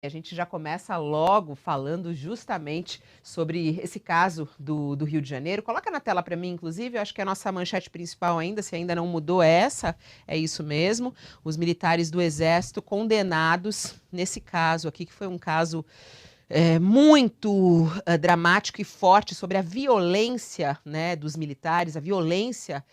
A gente já começa logo falando justamente sobre esse caso do Rio de Janeiro. Coloca na tela para mim, inclusive, eu acho que é a nossa manchete principal ainda, se ainda não mudou é essa, é isso mesmo. Os militares do Exército condenados nesse caso aqui, que foi um caso muito dramático e forte sobre a violência, né, dos militares, a violência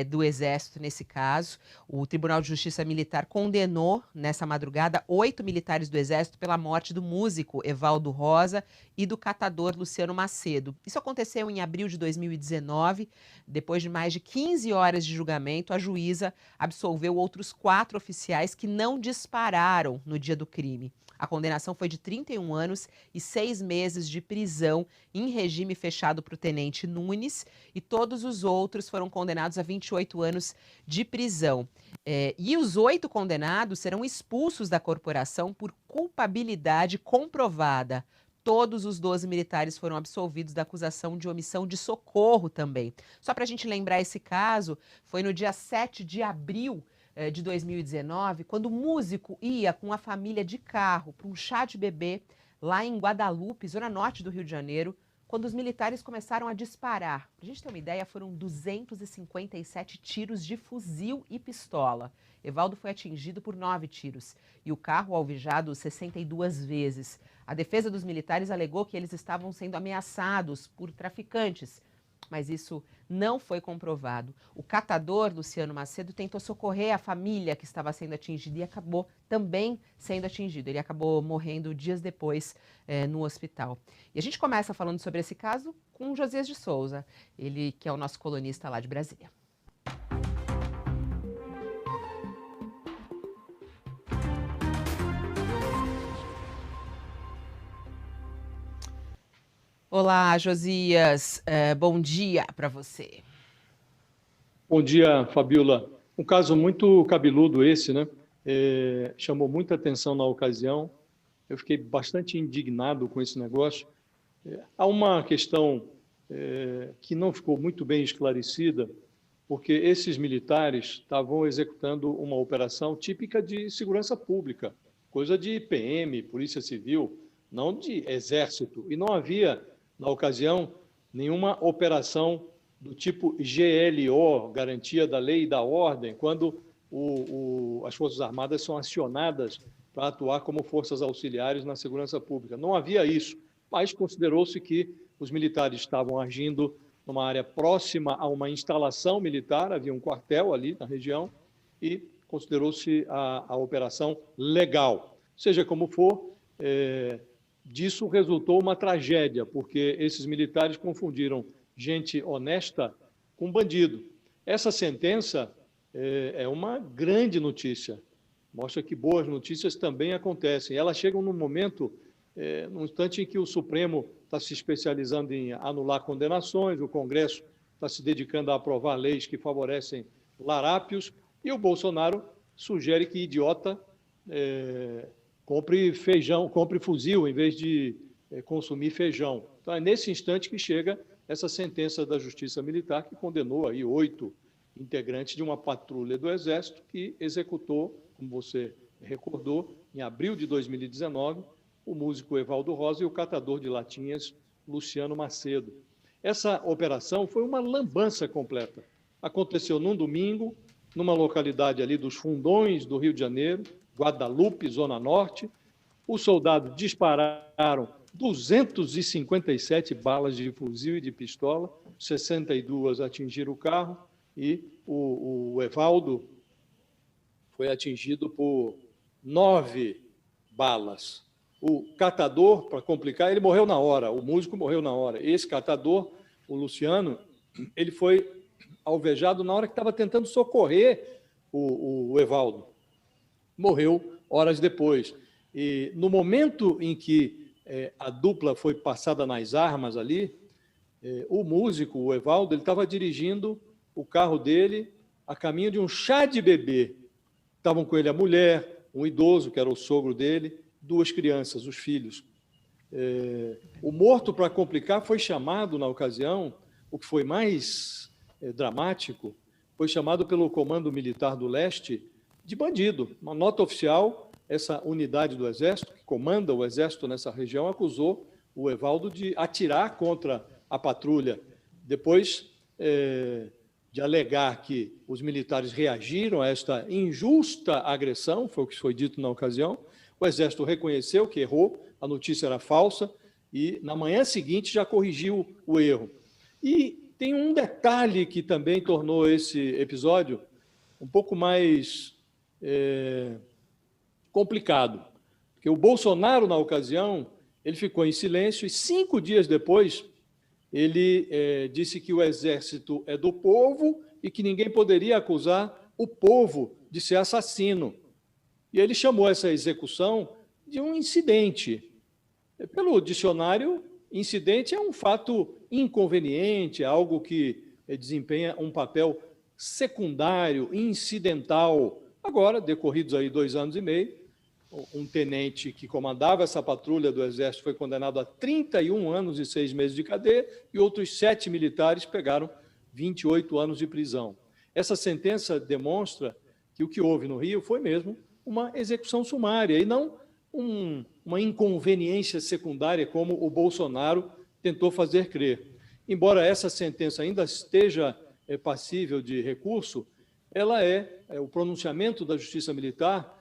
do Exército nesse caso. O Tribunal de Justiça Militar condenou nessa madrugada 8 militares do Exército pela morte do músico Evaldo Rosa e do catador Luciano Macedo. Isso aconteceu em abril de 2019. Depois de mais de 15 horas de julgamento, a juíza absolveu outros 4 oficiais que não dispararam no dia do crime. A condenação foi de 31 anos e 6 meses de prisão em regime fechado para o tenente Nunes, e todos os outros foram condenados a 28 anos de prisão. E os 8 condenados serão expulsos da corporação por culpabilidade comprovada. Todos os 12 militares foram absolvidos da acusação de omissão de socorro também. Só para a gente lembrar esse caso, foi no dia 7 de abril de 2019, quando o músico ia com a família de carro para um chá de bebê lá em Guadalupe, zona norte do Rio de Janeiro, quando os militares começaram a disparar. Para a gente ter uma ideia, foram 257 tiros de fuzil e pistola. Evaldo foi atingido por 9 tiros e o carro alvejado 62 vezes. A defesa dos militares alegou que eles estavam sendo ameaçados por traficantes, mas isso não foi comprovado. O catador, Luciano Macedo, tentou socorrer a família que estava sendo atingida e acabou também sendo atingido. Ele acabou morrendo dias depois no hospital. E a gente começa falando sobre esse caso com o Josias de Souza, ele que é o nosso colunista lá de Brasília. Olá, Josias. Bom dia para você. Bom dia, Fabiola. Um caso muito cabeludo esse, né? Chamou muita atenção na ocasião. Eu fiquei bastante indignado com esse negócio. Há uma questão que não ficou muito bem esclarecida, porque esses militares estavam executando uma operação típica de segurança pública, coisa de PM, Polícia Civil, não de Exército. E não havia, na ocasião, nenhuma operação do tipo GLO, Garantia da Lei e da Ordem, quando as Forças Armadas são acionadas para atuar como forças auxiliares na segurança pública. Não havia isso, mas considerou-se que os militares estavam agindo numa área próxima a uma instalação militar, havia um quartel ali na região, e considerou-se a operação legal. Seja como for, disso resultou uma tragédia, porque esses militares confundiram gente honesta com bandido. Essa sentença é uma grande notícia, mostra que boas notícias também acontecem. Elas chegam num momento, num instante em que o Supremo está se especializando em anular condenações, o Congresso está se dedicando a aprovar leis que favorecem larápios, e o Bolsonaro sugere que idiota compre feijão, compre fuzil em vez de consumir feijão. Então, é nesse instante que chega essa sentença da Justiça Militar, que condenou aí 8 integrantes de uma patrulha do Exército que executou, como você recordou, em abril de 2019, o músico Evaldo Rosa e o catador de latinhas Luciano Macedo. Essa operação foi uma lambança completa. Aconteceu num domingo, numa localidade ali dos Fundões do Rio de Janeiro, Guadalupe, Zona Norte. Os soldados dispararam 257 balas de fuzil e de pistola, 62 atingiram o carro e o Evaldo foi atingido por 9 balas. O catador, para complicar, ele morreu na hora, o músico morreu na hora. Esse catador, o Luciano, ele foi alvejado na hora que estava tentando socorrer o Evaldo. Morreu horas depois. E no momento em que a dupla foi passada nas armas ali, o músico, o Evaldo, ele estava dirigindo o carro dele a caminho de um chá de bebê. Estavam com ele a mulher, um idoso, que era o sogro dele, 2 crianças, os filhos. O morto, para complicar, foi chamado na ocasião, o que foi mais dramático, foi chamado pelo Comando Militar do Leste de bandido. Uma nota oficial essa unidade do Exército, que comanda o Exército nessa região, acusou o Evaldo de atirar contra a patrulha. Depois de alegar que os militares reagiram a esta injusta agressão, foi o que foi dito na ocasião, o Exército reconheceu que errou, a notícia era falsa, e na manhã seguinte já corrigiu o erro. E tem um detalhe que também tornou esse episódio um pouco mais complicado, porque o Bolsonaro, na ocasião, ele ficou em silêncio e 5 dias depois ele disse que o Exército é do povo e que ninguém poderia acusar o povo de ser assassino. E ele chamou essa execução de um incidente. Pelo dicionário, incidente é um fato inconveniente, algo que desempenha um papel secundário, incidental. Agora, decorridos aí 2 anos e meio, um tenente que comandava essa patrulha do Exército foi condenado a 31 anos e 6 meses de cadeia e outros 7 militares pegaram 28 anos de prisão. Essa sentença demonstra que o que houve no Rio foi mesmo uma execução sumária e não uma inconveniência secundária, como o Bolsonaro tentou fazer crer. Embora essa sentença ainda esteja passível de recurso, ela o pronunciamento da Justiça Militar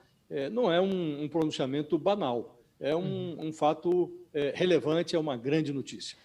não é um pronunciamento banal, é um fato relevante, é uma grande notícia.